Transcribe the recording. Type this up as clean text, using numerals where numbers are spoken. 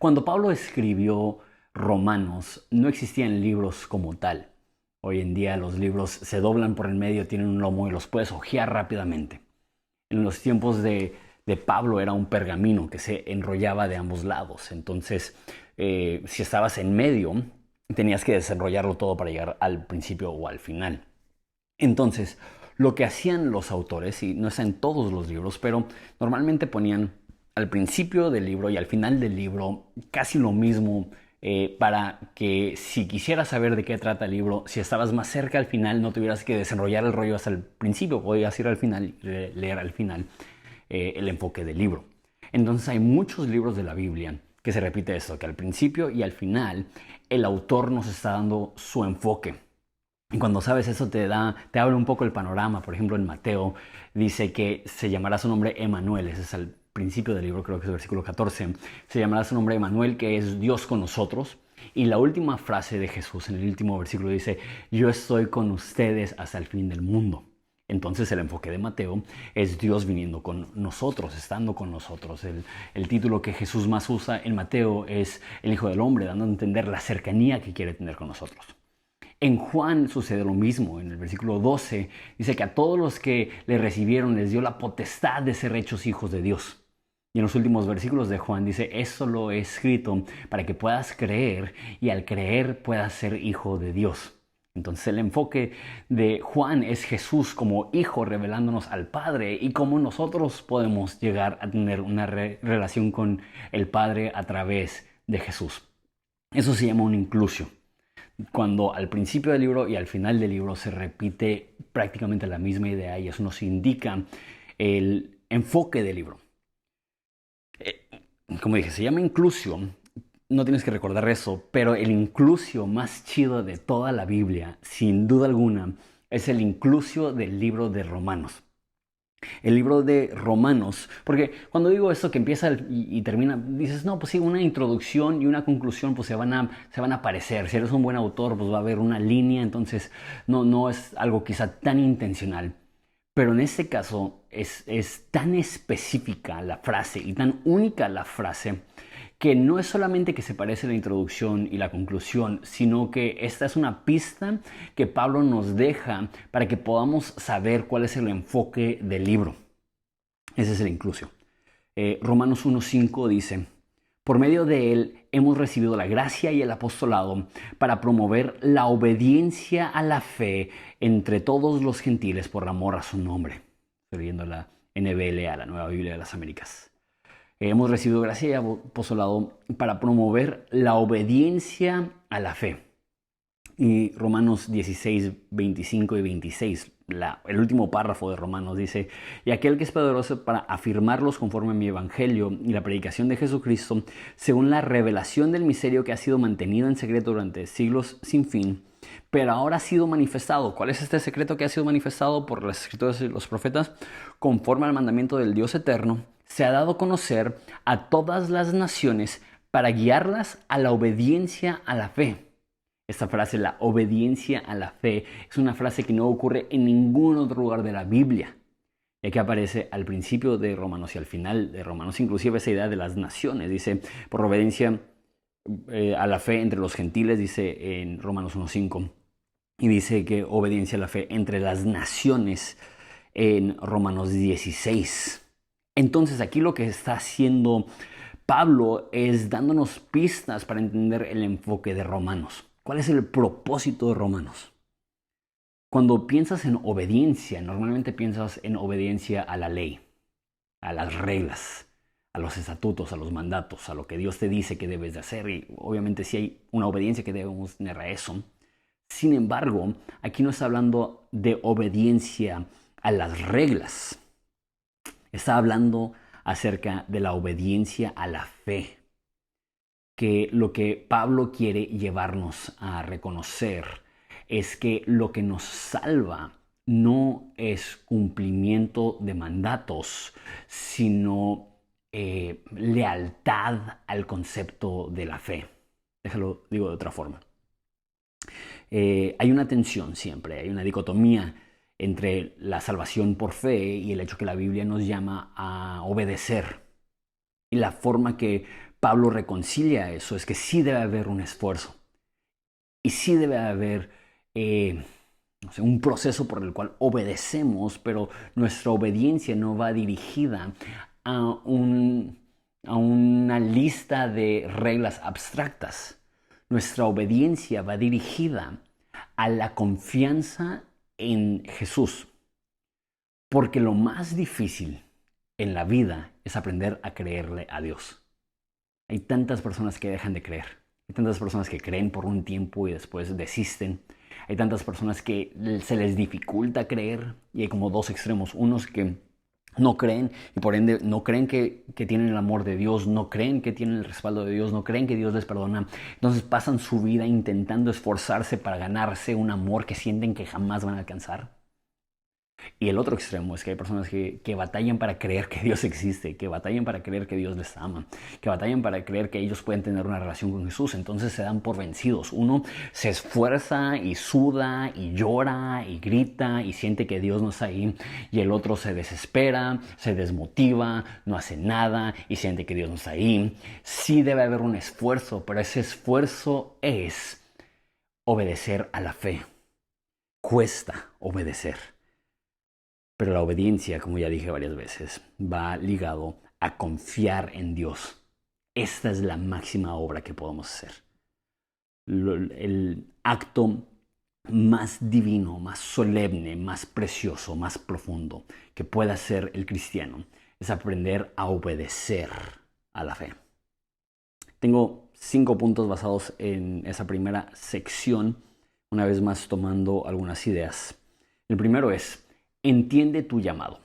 Cuando Pablo escribió Romanos, no existían libros como tal. Hoy en día los libros se doblan por el medio, tienen un lomo y los puedes hojear rápidamente. En los tiempos de Pablo era un pergamino que se enrollaba de ambos lados. Entonces, si estabas en medio, tenías que desenrollarlo todo para llegar al principio o al final. Entonces, lo que hacían los autores, y no está en todos los libros, pero normalmente ponían al principio del libro y al final del libro casi lo mismo, para que si quisieras saber de qué trata el libro, si estabas más cerca al final, no tuvieras que desenrollar el rollo hasta el principio, podías ir al final y leer al final el enfoque del libro. Entonces hay muchos libros de la Biblia que se repite esto, que al principio y al final el autor nos está dando su enfoque. Y cuando sabes eso te abre un poco el panorama. Por ejemplo, en Mateo dice que se llamará su nombre Emanuel. Ese es al principio del libro, creo que es el versículo 14. Se llamará su nombre Emanuel, que es Dios con nosotros. Y la última frase de Jesús en el último versículo dice, yo estoy con ustedes hasta el fin del mundo. Entonces el enfoque de Mateo es Dios viniendo con nosotros, estando con nosotros. El título que Jesús más usa en Mateo es el Hijo del Hombre, dando a entender la cercanía que quiere tener con nosotros. En Juan sucede lo mismo. En el versículo 12 dice que a todos los que le recibieron les dio la potestad de ser hechos hijos de Dios. Y en los últimos versículos de Juan dice, eso lo he escrito para que puedas creer y al creer puedas ser hijo de Dios. Entonces el enfoque de Juan es Jesús como hijo revelándonos al Padre y cómo nosotros podemos llegar a tener una relación con el Padre a través de Jesús. Eso se llama una inclusio. Cuando al principio del libro y al final del libro se repite prácticamente la misma idea y eso nos indica el enfoque del libro. Como dije, se llama inclusio, no tienes que recordar eso, pero el inclusio más chido de toda la Biblia, sin duda alguna, es el inclusio del libro de Romanos. El libro de Romanos, porque cuando digo esto que empieza y termina, dices, no, pues sí, una introducción y una conclusión pues se van a aparecer. Si eres un buen autor, pues va a haber una línea, entonces no es algo quizá tan intencional. Pero en este caso es tan específica la frase y tan única la frase que no es solamente que se parece la introducción y la conclusión, sino que esta es una pista que Pablo nos deja para que podamos saber cuál es el enfoque del libro. Ese es el inclusio. Romanos 1.5 dice, por medio de él hemos recibido la gracia y el apostolado para promover la obediencia a la fe entre todos los gentiles por amor a su nombre. Estoy leyendo la NBLA, la Nueva Biblia de las Américas. Hemos recibido gracia y apostolado para promover la obediencia a la fe. Y Romanos 16, 25 y 26, el último párrafo de Romanos dice, y aquel que es poderoso para afirmarlos conforme a mi evangelio y la predicación de Jesucristo, según la revelación del misterio que ha sido mantenido en secreto durante siglos sin fin, pero ahora ha sido manifestado. ¿Cuál es este secreto que ha sido manifestado por las escrituras y los profetas? Conforme al mandamiento del Dios eterno, se ha dado a conocer a todas las naciones para guiarlas a la obediencia a la fe. Esta frase, la obediencia a la fe, es una frase que no ocurre en ningún otro lugar de la Biblia, ya que aparece al principio de Romanos y al final de Romanos, inclusive esa idea de las naciones. Dice, por obediencia a la fe entre los gentiles, dice en Romanos 1.5, y dice que obediencia a la fe entre las naciones en Romanos 16. Entonces aquí lo que está haciendo Pablo es dándonos pistas para entender el enfoque de Romanos. ¿Cuál es el propósito de Romanos? Cuando piensas en obediencia, normalmente piensas en obediencia a la ley, a las reglas, a los estatutos, a los mandatos, a lo que Dios te dice que debes de hacer. Y obviamente sí hay una obediencia que debemos tener a eso. Sin embargo, aquí no está hablando de obediencia a las reglas. Está hablando acerca de la obediencia a la fe. Que lo que Pablo quiere llevarnos a reconocer es que lo que nos salva no es cumplimiento de mandatos, sino lealtad al concepto de la fe. Déjalo, digo de otra forma. Hay una tensión siempre, hay una dicotomía entre la salvación por fe y el hecho que la Biblia nos llama a obedecer. Y la forma que Pablo reconcilia eso, es que sí debe haber un esfuerzo y sí debe haber no sé, un proceso por el cual obedecemos, pero nuestra obediencia no va dirigida a, a una lista de reglas abstractas. Nuestra obediencia va dirigida a la confianza en Jesús. Porque lo más difícil en la vida es aprender a creerle a Dios. Hay tantas personas que dejan de creer. Hay tantas personas que creen por un tiempo y después desisten. Hay tantas personas que se les dificulta creer y hay como dos extremos. Unos que no creen y por ende no creen que tienen el amor de Dios, no creen que tienen el respaldo de Dios, no creen que Dios les perdona. Entonces pasan su vida intentando esforzarse para ganarse un amor que sienten que jamás van a alcanzar. Y el otro extremo es que hay personas que batallan para creer que Dios existe, que batallan para creer que Dios les ama, que batallan para creer que ellos pueden tener una relación con Jesús. Entonces se dan por vencidos. Uno se esfuerza y suda y llora y grita y siente que Dios no está ahí. Y el otro se desespera, se desmotiva, no hace nada y siente que Dios no está ahí. Sí debe haber un esfuerzo, pero ese esfuerzo es obedecer a la fe. Cuesta obedecer. Pero la obediencia, como ya dije varias veces, va ligado a confiar en Dios. Esta es la máxima obra que podemos hacer. El acto más divino, más solemne, más precioso, más profundo que pueda hacer el cristiano es aprender a obedecer a la fe. Tengo 5 puntos basados en esa primera sección, una vez más tomando algunas ideas. El primero es: entiende tu llamado.